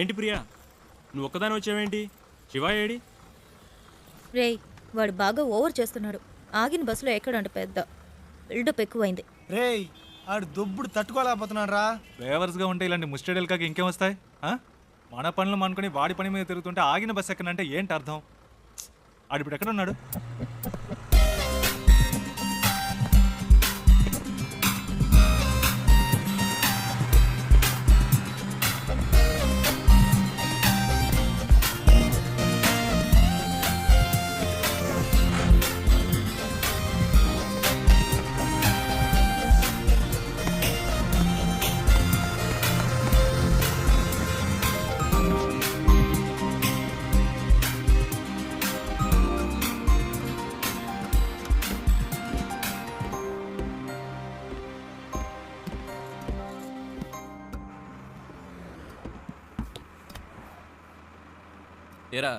ఏంటి ప్రియా, నువ్వు ఒక్కదాని వచ్చావేంటి? శివ ఏడి? రేయ్, వాడు బాగా ఓవర్ చేస్తున్నాడు. ఆగిన బస్సులో ఎక్కడంట పెద్ద బిల్డప్ ఎక్కువైంది. రేయ్ ఆడు దొబ్బుడు తట్టుకోలేకపోతున్నాడు రా. డ్రైవర్స్గా ఉంటే ఇలాంటి ముస్టడీలు కాక ఇంకేం వస్తాయి? మన పనులు అనుకుని వాడి పని మీద తిరుగుతుంటే ఆగిన బస్సు ఎక్కనంటే ఏంటి అర్థం? ఆడు ఇప్పుడు ఎక్కడ ఉన్నాడు? ఏరా,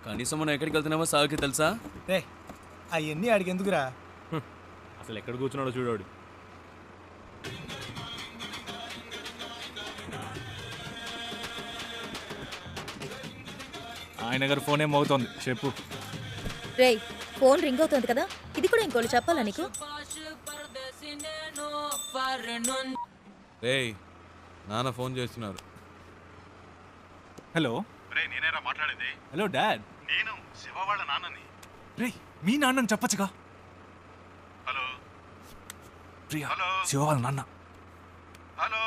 కనీసం మనం ఎక్కడికి వెళ్తున్నామో సాగుకి తెలుసా? రే అవన్నీ ఆడికి ఎందుకురా? అసలు ఎక్కడ కూర్చున్నాడో చూడాడు. ఆయన గారు ఫోన్ ఏం అవుతోంది, చెప్పు. రేయ్, ఫోన్ రింగ్ అవుతుంది కదా, ఇది కూడా ఇంకోటి చెప్పాలా నీకు? రేయ్ నాన్న ఫోన్ చేస్తున్నారు. హలో. రే నేనేరా మాట్లాడేది. Hello dad. నేను శివ వాళ్ళ నాన్నని. రే మీ నాన్నని చెప్పచ్చుగా. హలో ప్రియా, హలో శివ వాళ్ళ నాన్న. హలో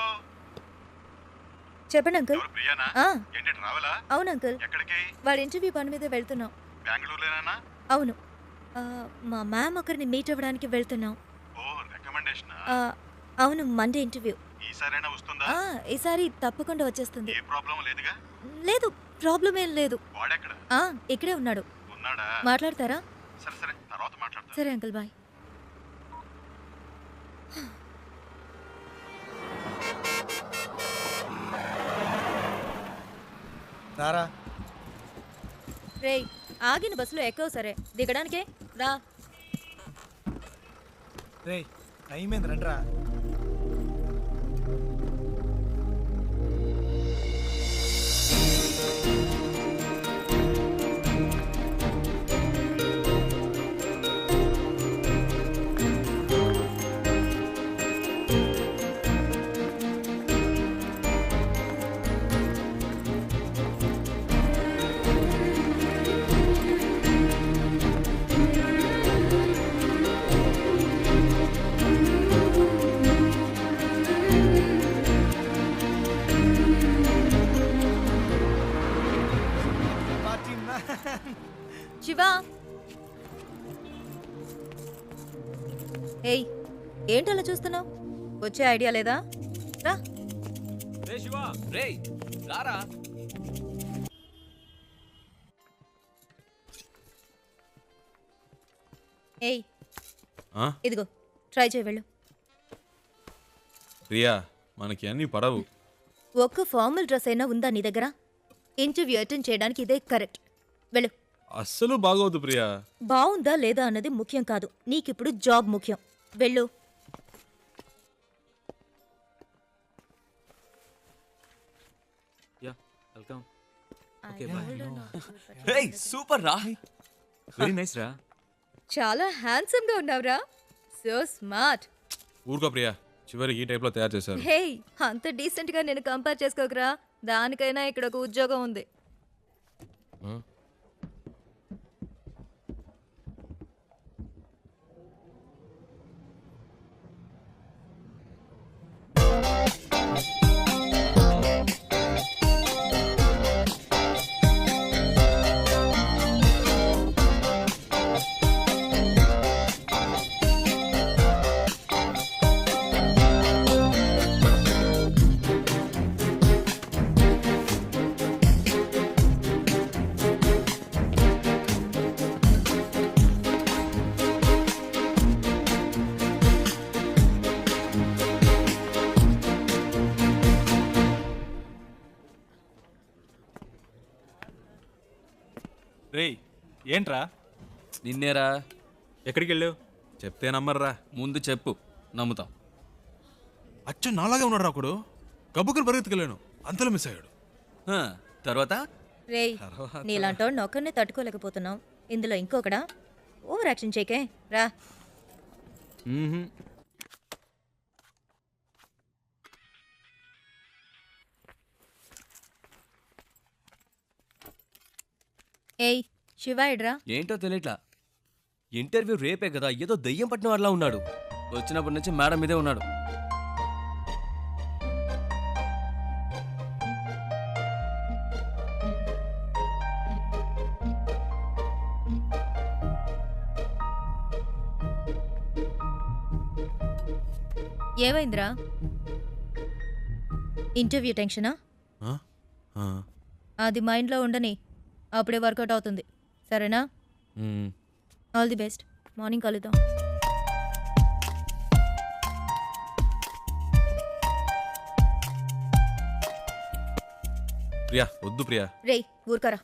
చెప్పండి అంకుల్. ఎవరు ప్రియానా? ఆ, ఏంటి రావాలా? అవును అంకుల్, ఎక్కడికి? వాడి ఇంటర్వ్యూ పని మీద వెళ్తున్నాం. బెంగళూరులోనేనా? అవును, మా మ్యామ్ ఒకరిని మీట్ అవ్వడానికి వెళ్తున్నాం. ఓ రికమెండేషన్. అవును, మండే ఇంటర్వ్యూ. ఈసారైనా వస్తుందా? ఈసారి తప్పకుండా వచ్చేస్తుంది. ఏ ప్రాబ్లం లేదుగా? లేదు, ప్రాబ్లం ఏం లేదు. వాడెక్కడ ఇక్కడే ఉన్నాడు. ఉన్నాడా? మాట్లాడతారా? సరే సరే తర్వాత మాట్లాడతా. సరే అంకుల్, బాయ్. రారా. రేయ్, ఆగిన బస్సులో ఎక్కవు సరే, దిగడానికే రా. రేయ్ టైం ఏంది రండిరా. శివా, ఏయ్, ఏంటలా చూస్తున్నావు? వచ్చే ఐడియా లేదా? రా. రే శివ, రే రారా. ఏయ్, ఇదిగో ట్రై చేయి, వెళ్ళు. ప్రియా మనకి అన్నీ పడవు. ఒక్క ఫార్మల్ డ్రెస్ అయినా ఉందా నీ దగ్గర? ఇంటర్వ్యూ అటెండ్ చేయడానికి ఇదే కరెక్ట్. వెళ్ళు. అస్సలు బాగోదు ప్రియా. బాగుందా లేదా అన్నది ముఖ్యం కాదు, నీకిప్పుడు జాబ్ ముఖ్యం. వెళ్ళు. Yeah welcome. రే సూపర్ రా. వెరీ నైస్ రా. చాలా హ్యాండ్సమ్ గా ఉన్నావురా. So smart. ఊరుకో ప్రియా, చివరికి ఈ టైప్లో తయారు చేశారు. హే, అంత డీసెంట్ గా నేను కంపేర్ చేసుకోకరా. దానికైనా ఇక్కడ ఒక ఉద్యోగం ఉంది. రేయ్ ఏంట్రా? నిన్నేరా. ఎక్కడికి వెళ్ళావు? చెప్తే నమ్మర్రా. ముందు చెప్పు, నమ్ముతాం. అచ్చు నాలాగే ఉన్నాడు ఒకడు. గబ్బుకుని పరిగెత్తుకెళ్ళాను, అంతలో మిస్ అయ్యాడు. తర్వాత రేయ్ నీలాంటోడిని ఒక్కరినే తట్టుకోలేకపోతున్నావు ఇందులో ఇంకొకడా ఓవర్ యాక్షన్ చేయకే రా. ఏయ్ శివాయిడ్రా. ఏంటో తెలియట్లా. ఇంటర్వ్యూ రేపే కదా, ఏదో దయ్యం పట్టిన వాళ్ళ ఉన్నాడు. వచ్చినప్పటి నుంచి మేడం మీదే ఉన్నాడు. ఏమైందిరా? ఇంటర్వ్యూ టెన్షనా? ఆ? ఆ. అది మైండ్లో ఉండని, అప్పుడే వర్కౌట్ అవుతుంది. సరేనా? మ్మ్. All the best. మార్నింగ్ కలుద్దాం. ప్రియా వద్దు ప్రియా. రేయ్ ఊరుకరా.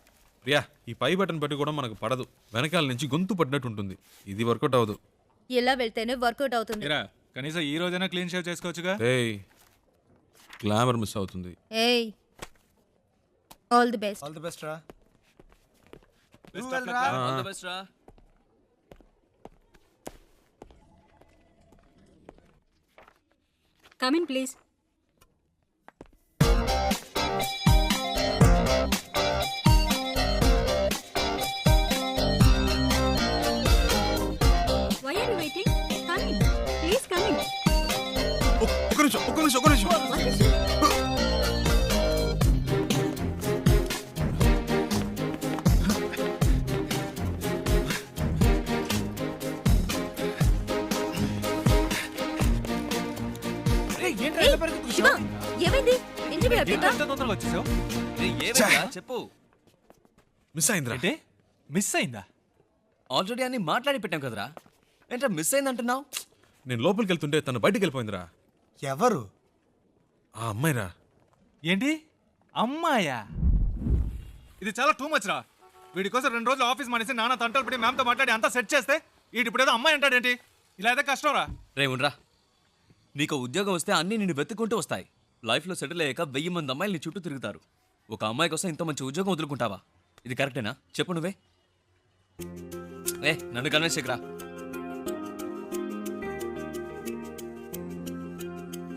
ప్రియా ఈ పై బటన్ పట్టి కూడా మనకు పడదు, వెనకాల నుంచి గొంతు పడినట్టు ఉంటుంది. ఇది వర్కౌట్ అవ్వదు. ఇలా వెళ్తేనే వర్కౌట్ అవుతుంది. ఇరా కనీసం ఈ రోజైనా క్లీన్ షేవ్ చేసుకోవచ్చుగా. ఏయ్ గ్లామర్ మిస్ అవుతుంది. ఏయ్ all the best. All the best రా. All the best రా. Come in, please. Why are you waiting? Come in. Please come in. ఒక్క నిమిషం. What is it? శివ ఏమైంది? ఇంటర్వ్యూ అయిపోయిందా? ఎంత తొందరగా వచ్చేసావు? రేయ్, ఏమైందిరా? చెప్పు. మిస్ అయిందిరా. అంటే మిస్ అయిందా? ఆల్రెడీ అన్ని మాట్లాడి పెట్టాం కదరా. ఏంట్రా మిస్ అయిందంటున్నావు? నేను లోపలికి వెళ్తుంటే తను బయటికి వెళ్ళిపోయిందిరా. ఎవరు? ఆ అమ్మాయిరా. ఏంటి అమ్మాయా? ఇది చాలా టూ మచ్ రా. వీడి కోసం 2 రోజులు ఆఫీస్ మానేసి నాన్న తంటలు పడి మ్యామ్తో మాట్లాడి అంతా సెట్ చేస్తే వీడి ఇప్పుడు ఏదో అమ్మాయి అంటాడేంటి? ఇలా అయితే కష్టం రా. రే ఉండరా. నీకు ఉద్యోగం వస్తే అన్నీ నిన్ను వెతుక్కుంటూ వస్తాయి. లైఫ్లో సెటిల్ అయ్యాక 1000 మంది అమ్మాయిలు నీ చుట్టూ తిరుగుతారు. ఒక అమ్మాయి కోసం ఇంత మంచి ఉద్యోగం వదులుకుంటావా? ఇది కరెక్టేనా? చెప్పు నువ్వే. నన్ను కన్విన్స్ చేయకురా.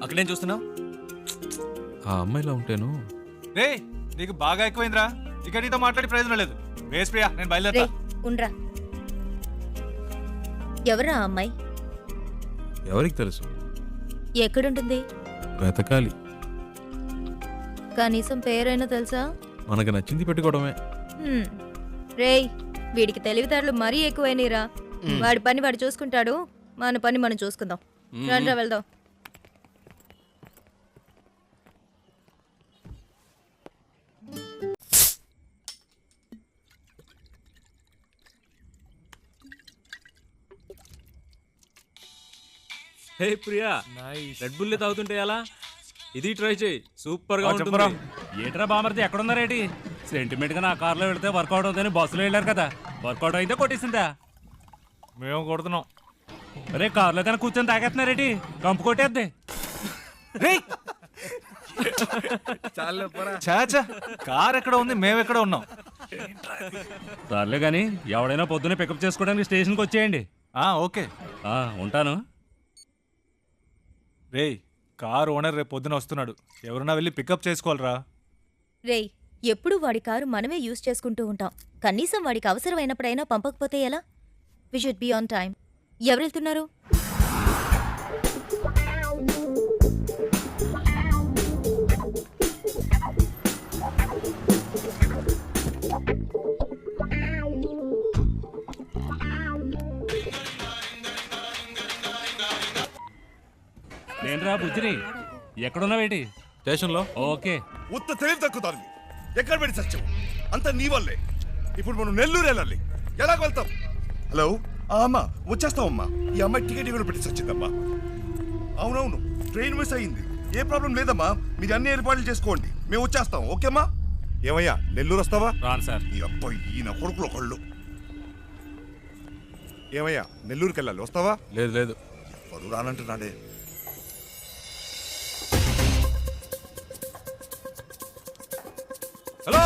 అక్కడేం చూస్తున్నావు? ఆ అమ్మాయిలా ఉంటేను. రే నీకు బాగా ఎక్కువైందిరా. ఇక నీతో మాట్లాడి ప్రయోజనం లేదు. వేస్ ప్రియా, నేను బయలుదేరా. రేయ్ ఉండ్రా. ఎవరా ఆ అమ్మాయి? ఎవరికి తెలుసు? ఎక్కడుంటుంది? బ్రతకాలి. కనీసం పేరైనా తెలుసా? మనకు నచ్చింది పెట్టుకోవడమే. రేయ్ వీడికి తెలివితేటలు మరీ ఎక్కువైనరా. వాడి పని వాడు చూసుకుంటాడు, మన పని మనం చూసుకుందాం. రండ్రా వెళ్దాం. హే ప్రియా, రెడ్ బుల్ తాగుతుంటే ఎలా? ఇది ట్రై చేయి, సూపర్ గా ఉంటుంది. ఏట్రా బామర్ది ఎక్కడున్నారేటి? సెంటిమెంట్ గా నా కార్లో వెళ్తే వర్కౌట్ అవుతుందని బస్సులో వెళ్ళారు కదా, వర్కౌట్ అయితే కొట్టేసిందా? మేము కొడుతున్నాం. అరే కార్లో కానీ కూర్చొని తాగేస్తున్నారేటి? కంపు కొట్టేద్ది. చాచా కార్ ఎక్కడ ఉంది, మేము ఎక్కడ ఉన్నాం? సర్లే కానీ ఎవడైనా పొద్దున్నే పికప్ చేసుకోవడానికి స్టేషన్కి వచ్చేయండి. ఓకే ఉంటాను. రేయ్ కార్ ఓనర్ రేపు పొద్దున వస్తున్నాడు, ఎవరన్నా వెళ్ళి పికప్ చేసుకోవాలరా. రేయ్ ఎప్పుడు వాడి కారు మనమే యూజ్ చేసుకుంటూ ఉంటాం. కనీసం వాడికి అవసరమైనప్పుడైనా పంపకపోతే ఎలా? We should be on time. ఎవరు వెళ్తున్నారు? నేనురా బుజ్జిని. ఎక్కడున్నావేటి? స్టేషన్లో. ఓకే. ఉత్త తెలివి తక్కుతారు. ఎక్కడ పెట్టి సత్యం అంత నీ వల్లే. ఇప్పుడు మనం నెల్లూరు వెళ్ళాలి, ఎలాగ వెళ్తాం? హలో అమ్మా, వచ్చేస్తామమ్మా. ఈ అమ్మాయి టికెట్ కూడా పెట్టి సచ్చిందమ్మా. అవునవును, ట్రైన్ మిస్ అయ్యింది. ఏ ప్రాబ్లం లేదమ్మా, మీరు అన్ని ఏర్పాట్లు చేసుకోండి, మేము వచ్చేస్తాం. ఓకేమ్మా? ఏమయ్యా నెల్లూరు వస్తావా? రాను సార్. ఈ అబ్బాయి ఈయన కొడుకులు ఒకళ్ళు. ఏమయ్యా నెల్లూరుకి వెళ్ళాలి, వస్తావా? లేదు. ఎవరు రానంటున్నాడే. హలో,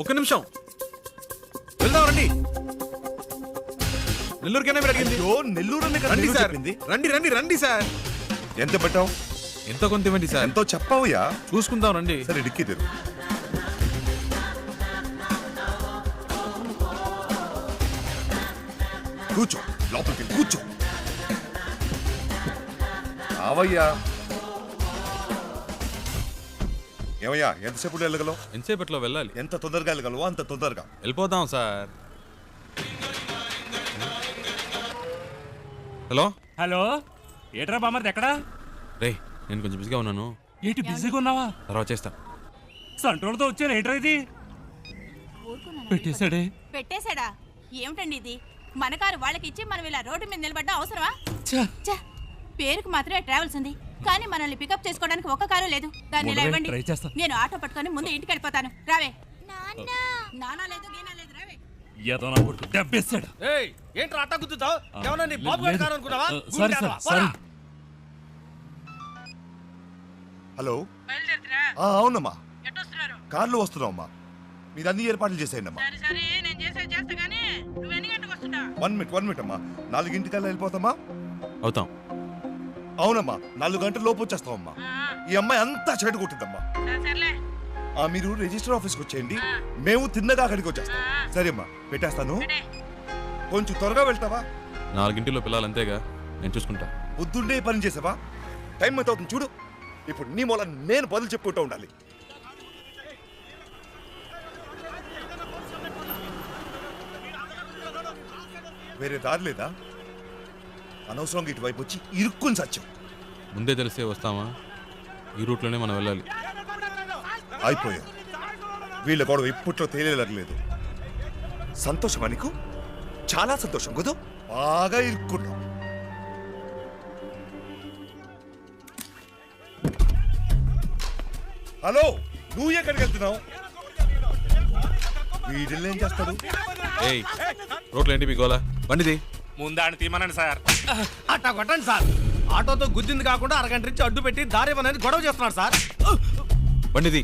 ఒక్క నిమిషం, వెళ్దాం రండి. నెల్లూరుకైనా మీరు అడిగింది. అయ్యో, నెల్లూరు అని కదా రండి నేను సార్, చెప్పింది. రండి రండి రండి సార్. ఎంత పెట్టావు? ఎంతో కొంత ఇవ్వండి సార్. ఎంతో చెప్పావుయా? చూసుకుందాం రండి. సరే డిక్కీ తెరు. కూర్చో, లోపలికి వెళ్ళి కూర్చో. రావయ్యా. ఏమయ్యా, ఎంతసేపు వెళ్ళగలవు? ఎంతసేపట్లో వెళ్ళాలి? ఎంత తొందరగా వెళ్ళగలవో అంత తొందరగా. వెళ్ళిపోదాం సార్. హలో హలో, ఏట్రా బామర్ది ఎక్కడా? రే, నేను కొంచెం బిజీగా ఉన్నాను, ఏంటి బిజీగా ఉన్నావా? తర్వాత చేస్తా. సంట్రోల్తో వచ్చాను, ఏంట్రా ఇది? పెట్టేశాడే. పెట్టేశాడా? ఏమిటండి ఇది? మన కారు వాళ్ళకి ఇచ్చి మనం ఇలా రోడ్డు మీద నిలబడ్డా అవసరమా? ఛ! పేరుకు మాత్రమే ట్రావెల్స్ ఉంది, కానీ మనల్ని పికప్ చేసుకోవడానికి ఒక్క కారు లేదు. దాన్ని ఇలా ఇవ్వండి, ట్రై చేస్తా. నేను ఆటో పట్టుకొని ముందు ఇంటికి వెళ్ళిపోతాను. రావే. నానా లేదు, గీనా లేదు, రావే. ఏదో నా కొడుకు దెబ్బేశాడు. ఏంట్రా అట్టా గుద్దుతావు? ఏమన్నా నీ లేదు. బాబు గారి కారు అనుకున్నావా? Sorry sir, sorry. హలో, అవునమ్మా, కార్లో వస్తున్నావమ్మా. మీరు అన్ని ఏర్పాట్లు చేసేయండి అమ్మా. 1 మినిట్ అమ్మా. 4 వెళ్ళిపోతామా? అవుతాం. అవునమ్మా, 4 గంటల లోపు వచ్చేస్తామమ్మా. ఈ అమ్మాయి అంతా చెడు కొట్టిందమ్మా. మీరు రిజిస్టర్ ఆఫీస్కి వచ్చేయండి, మేము తిన్నగా అక్కడికి వచ్చేస్తాం. సరే అమ్మా, పెట్టేస్తాను. కొంచెం త్వరగా వెళ్తావా? 4 పిల్లలు అంతేగా, నేను చూసుకుంటా. పొద్దున్నే పని చేసావా? టైం ఎంత అవుతుంది చూడు. ఇప్పుడు నీ మూల నేను బదులు చెప్పుకుంటూ ఉండాలి. వేరే దారి లేదా? అనవసరంగా ఇటువైపు వచ్చి ఇరుక్కుని సత్యం. ముందే తెలిసే వస్తామా? ఈ రూట్లోనే మనం వెళ్ళాలి. అయిపోయాం. వీళ్ళ గొడవ ఇప్పట్లో తేలేలేదు. సంతోషమా నీకు? చాలా సంతోషం కదా. బాగా ఇరుక్కున్నాం. హలో, నువ్వు ఎక్కడికి వెళ్తున్నావు? వీడిల్ని ఏం చేస్తాడు? ఏయ్, రోడ్లు ఏంటి మీ గోలా? బండిది. ముందాన్ని తీమనండి సార్. అట్టా కొట్టండి సార్. ఆటోతో గుద్దింది కాకుండా అరగంట నుంచి అడ్డు పెట్టి దారి అనేది గొడవ చేస్తున్నాడు సార్. బండిది.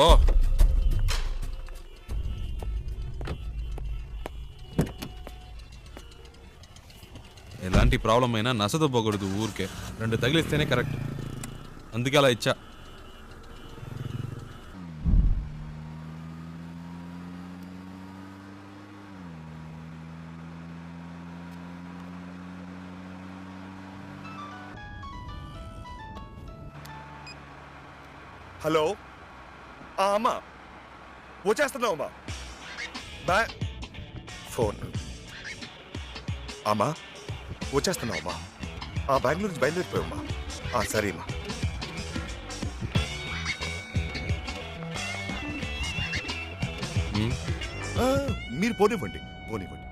ఓ, ఎలాంటి ప్రాబ్లం అయినా నసదొబ్బకూడదు ఊరికే. 2 తగిలిస్తేనే కరెక్ట్. అందుకే అలా ఇచ్చా. హలో, అమ్మా వచ్చేస్తున్నావు అమ్మా. ఫోన్ అమ్మా, వచ్చేస్తున్నావు అమ్మా. బెంగళూరు నుంచి బయలుదేరిపోయామ్మా. సరే అమ్మా. మీరు పోనివ్వండి, పోనివ్వండి.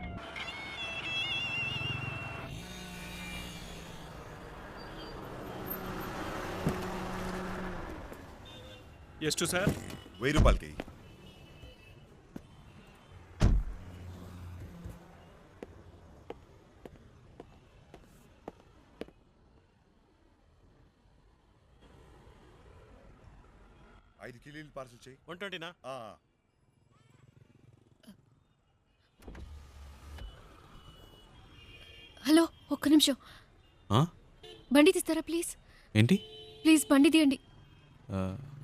ಎಷ್ಟು సార్? 1000 రూపాయలకి. ఐదు కిలోలు పార్సల్ చేయి. 120నా? హలో, ఒక్క నిమిషం. ఆ? బండి తీస్తారా ప్లీజ్? ఏంటి? ప్లీజ్ బండి తీయండి.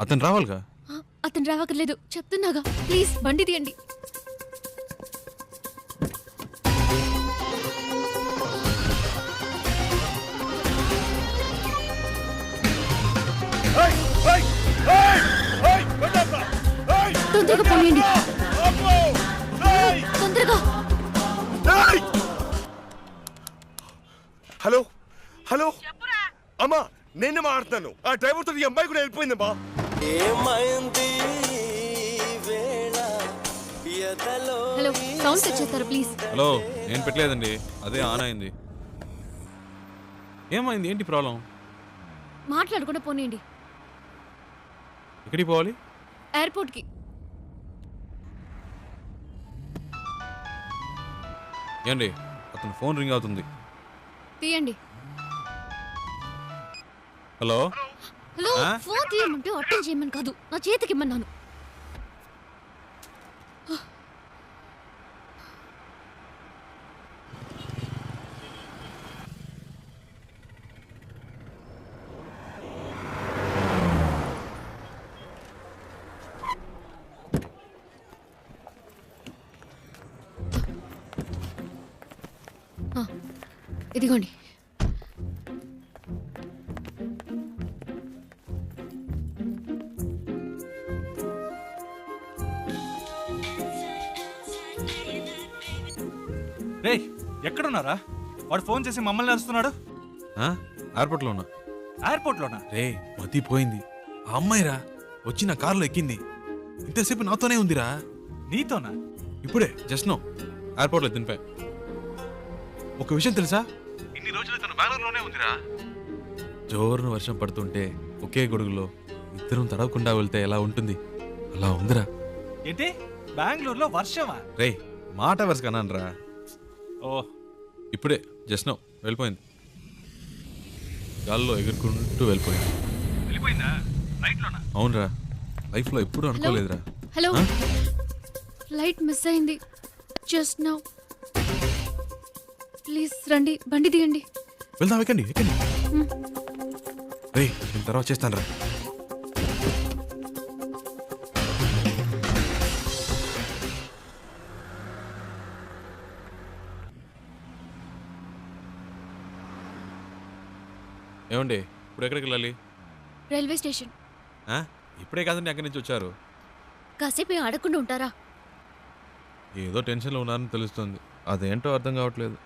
అతను రావాలిగా. అతను రావక్కర్లేదు, చెప్తున్నాగా. ప్లీజ్ బండి తీయండి. తొందరగా పోయండి, తొందరగా. హలో హలో అమ్మా, నేనే మాట్లాడుతున్నాను. ఆ డ్రైవర్తో ఈ అమ్మాయి కూడా వెళ్ళిపోయిందమ్మా. హలో, సౌండ్ సెట్ చేస్తారా ప్లీజ్? హలో, నేను పెట్టలేదండి, అదే ఆన్ అయింది. ఏమైంది? ఏంటి ప్రాబ్లం? మాట్లాడకుండా పోనీయండి. ఎక్కడికి పోవాలి? ఎయిర్పోర్ట్కి. ఏండి, అతను ఫోన్ రింగ్ అవుతుంది. తీయండి. హలో, హలో ఫోన్ తీయమంటే అటెండ్ చేయమని కాదు నా చేతికి ఇమ్మన్నాను. ఇదిగోండి. రే ఎక్కడున్నారా? వాడు ఫోన్ చేసి మమ్మల్ని అరుస్తున్నాడు. ఎయిర్పోర్ట్లో ఉన్నా. ఎయిర్పోర్ట్లోనా? రే మతి పోయింది. ఆ అమ్మాయిరా వచ్చి నా కారులో ఎక్కింది. ఇంతసేపు నాతోనే ఉందిరా. నీతోనా? ఇప్పుడే జస్ట్ నో ఎయిర్పోర్ట్లో దింపా. ఒక విషయం తెలుసా, ఇన్ని రోజులు తను బెంగళూరులోనే ఉందిరా. జోరున వర్షం పడుతుంటే ఒకే గొడుగులో ఇద్దరం తడవకుండా వెళ్తే ఎలా ఉంటుంది అలా ఉందిరా. ఏంటి బెంగళూరులో వర్షమా? రే మాట వరుస కన్నానరా. ఓ ఇప్పుడే జస్ట్ నో వెళ్ళిపోయింది. గాల్లో ఎగురుకుంటూ వెళ్ళిపోయింది. వెళ్ళిపోయిందా? ఫ్లైట్లోనా? అవునరా, లైఫ్లో ఎప్పుడూ అనుకోలేదురా. హలో ఆ? ఫ్లైట్ మిస్ అయింది జస్ట్ నౌ. ప్లీజ్ రండి, బండి దిగండి. వెళ్దాం, ఎక్కండి ఎక్కండి. రే నేను తర్వాత చేస్తాను రా. ఏమండి ఇప్పుడు ఎక్కడికి వెళ్ళాలి? Railway station. ఇప్పుడే కాదండి అక్కడి నుంచి వచ్చారు. కాసేపు ఆడకుండా ఉంటారా? ఏదో టెన్షన్లో ఉన్నారని తెలుస్తుంది. అదేంటో అర్థం కావట్లేదు.